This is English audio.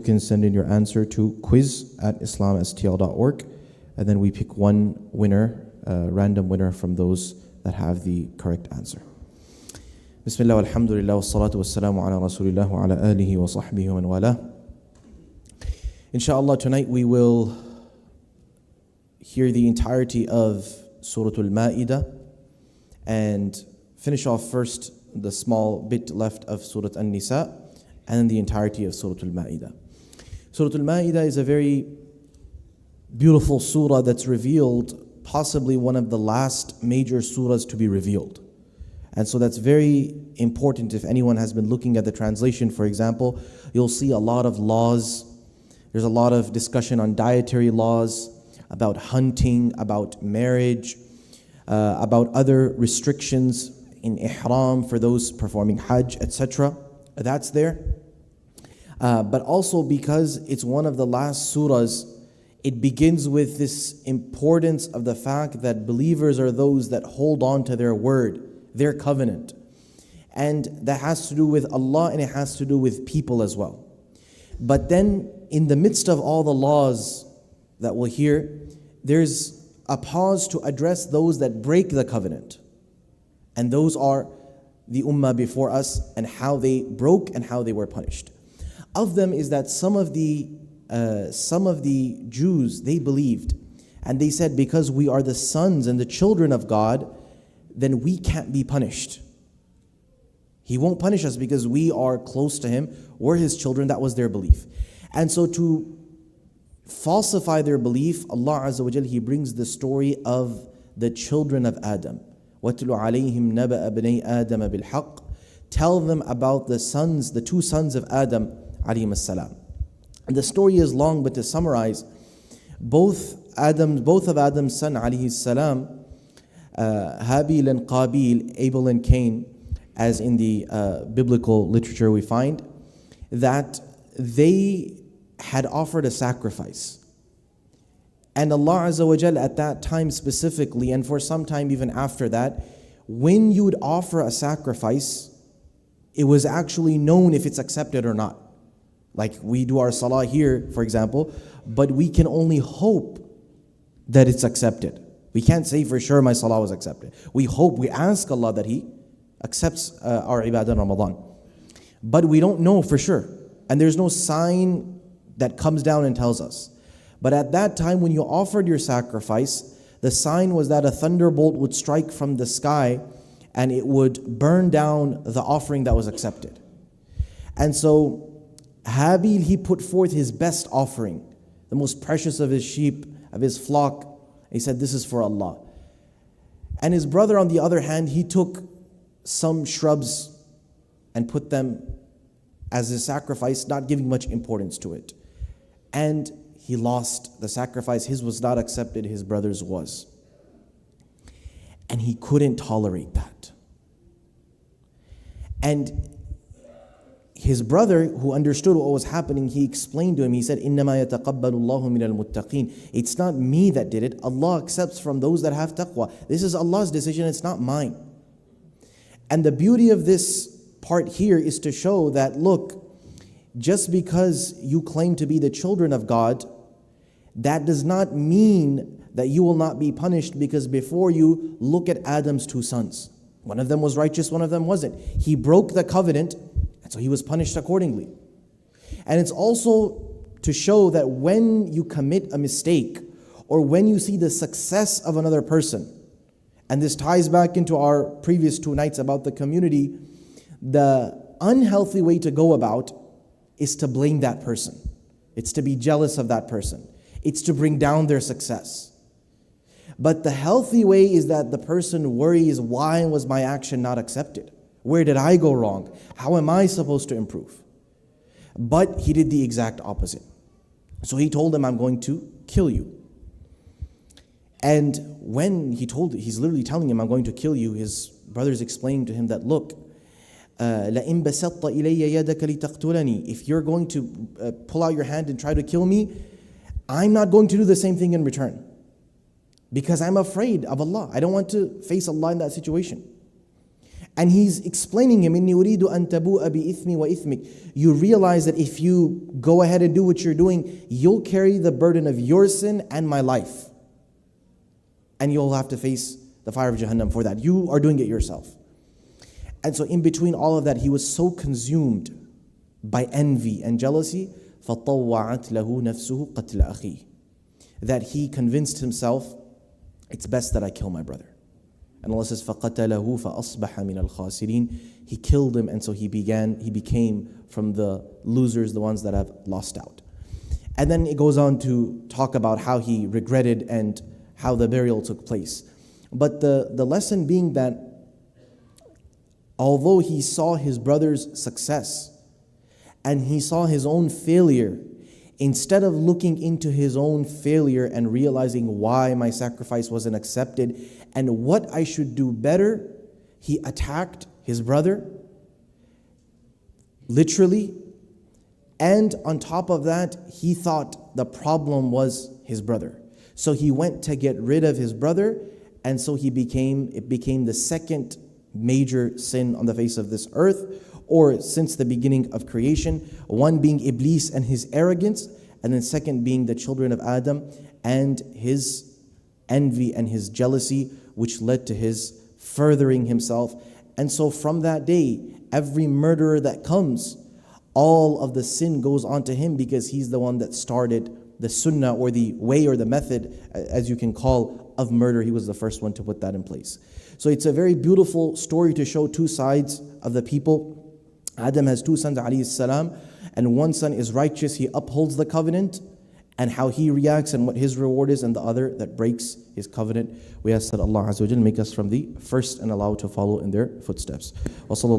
You can send in your answer to quiz@islamstl.org, and then we pick one winner, random winner from those that have the correct answer. Bismillah, alhamdulillah, wassalatu wassalamu ala rasulillah wa ala alihi wa sahbihi wa man wala. Insha'Allah, tonight we will hear the entirety of Surah Al-Ma'idah and finish off first the small bit left of Surah An-Nisa and then the entirety of Surah Al-Ma'idah. Surah Al-Ma'idah is a very beautiful surah that's revealed, possibly one of the last major surahs to be revealed. And so that's very important. If anyone has been looking at the translation, for example, you'll see a lot of laws. There's a lot of discussion on dietary laws, about hunting, about marriage, about other restrictions in ihram for those performing hajj, etc. That's there. But also because it's one of the last surahs, it begins with this importance of the fact that believers are those that hold on to their word, their covenant. And that has to do with Allah and it has to do with people as well. But then in the midst of all the laws that we'll hear, there's a pause to address those that break the covenant. And those are the ummah before us and how they broke and how they were punished. Of them is that some of the Jews, they believed and they said, because we are the sons and the children of God, then we can't be punished. He won't punish us because we are close to Him. We're His children. That was their belief. And so to falsify their belief, Allah Azza wa Jal, He brings the story of the children of Adam. وَاتْلُ عَلَيْهِمْ نَبَأَ بْنَيْ آدَمَ بِالْحَقِّ. Tell them about the two sons of Adam alayhim as-salam. And the story is long, but to summarize, both of Adam's son alayhi salam, Habil and Qabil, Abel and Cain, as in the biblical literature we find, that they had offered a sacrifice. And Allah Azza wa Jal at that time specifically, and for some time even after that, when you would offer a sacrifice, it was actually known if it's accepted or not. Like we do our salah here, for example, but we can only hope that it's accepted. We can't say for sure my salah was accepted. We hope, we ask Allah that He accepts our ibadah in Ramadan. But we don't know for sure. And there's no sign that comes down and tells us. But at that time when you offered your sacrifice, the sign was that a thunderbolt would strike from the sky and it would burn down the offering that was accepted. And so Habil, he put forth his best offering, the most precious of his sheep, of his flock. He said, this is for Allah. And his brother, on the other hand, he took some shrubs and put them as a sacrifice, not giving much importance to it. And he lost the sacrifice. His was not accepted, his brother's was. And he couldn't tolerate that. And his brother, who understood what was happening, he explained to him, he said, إِنَّمَا يَتَقَبَّلُ اللَّهُ مِنَ الْمُتَّقِينَ. It's not me that did it. Allah accepts from those that have taqwa. This is Allah's decision, it's not mine. And the beauty of this part here is to show that, look, just because you claim to be the children of God, that does not mean that you will not be punished, because before you, look at Adam's two sons. One of them was righteous, one of them wasn't. He broke the covenant, and so he was punished accordingly. And it's also to show that when you commit a mistake, or when you see the success of another person, and this ties back into our previous 2 nights about the community, the unhealthy way to go about is to blame that person. It's to be jealous of that person. It's to bring down their success. But the healthy way is that the person worries, why was my action not accepted? Where did I go wrong? How am I supposed to improve? But he did the exact opposite. So he told him, I'm going to kill you. And when he's literally telling him, I'm going to kill you, his brothers explained to him that, look, لَإِن بَسَطْتَ إِلَيَّ يَدَكَ لِتَقْتُلَنِي. If you're going to pull out your hand and try to kill me, I'm not going to do the same thing in return. Because I'm afraid of Allah. I don't want to face Allah in that situation. And he's explaining him, إِنِّي أُرِيدُ أَن تَبُوءَ بِإِثْمِي وَإِثْمِكَ. You realize that if you go ahead and do what you're doing, you'll carry the burden of your sin and my life. And you'll have to face the fire of Jahannam for that. You are doing it yourself. And so in between all of that, he was so consumed by envy and jealousy, فَطَوَّعَتْ لَهُ نَفْسُهُ قَتْلَ أَخِيهِ, that he convinced himself, it's best that I kill my brother. And Allah says, فَقَتَلَهُ فَأَصْبَحَ مِنَ الْخَاسِرِينَ. He killed him, and so he became from the losers, the ones that have lost out. And then it goes on to talk about how he regretted and how the burial took place. But the lesson being that although he saw his brother's success and he saw his own failure, instead of looking into his own failure and realizing why my sacrifice wasn't accepted and what I should do better, he attacked his brother, literally. And on top of that, he thought the problem was his brother. So he went to get rid of his brother, and so it became the second major sin on the face of this earth, or since the beginning of creation. One being Iblis and his arrogance, and then second being the children of Adam and his envy and his jealousy, which led to his furthering himself. And so from that day, every murderer that comes, all of the sin goes onto him, because he's the one that started the sunnah, or the way, or the method, as you can call, of murder. He was the first one to put that in place. So it's a very beautiful story to show two sides of the people. Adam has two sons, alayhi salam, and one son is righteous, he upholds the covenant, and how he reacts and what his reward is, and the other that breaks his covenant. We ask that Allah Azza wa Jalla make us from the first and allow to follow in their footsteps. Wa sallallahu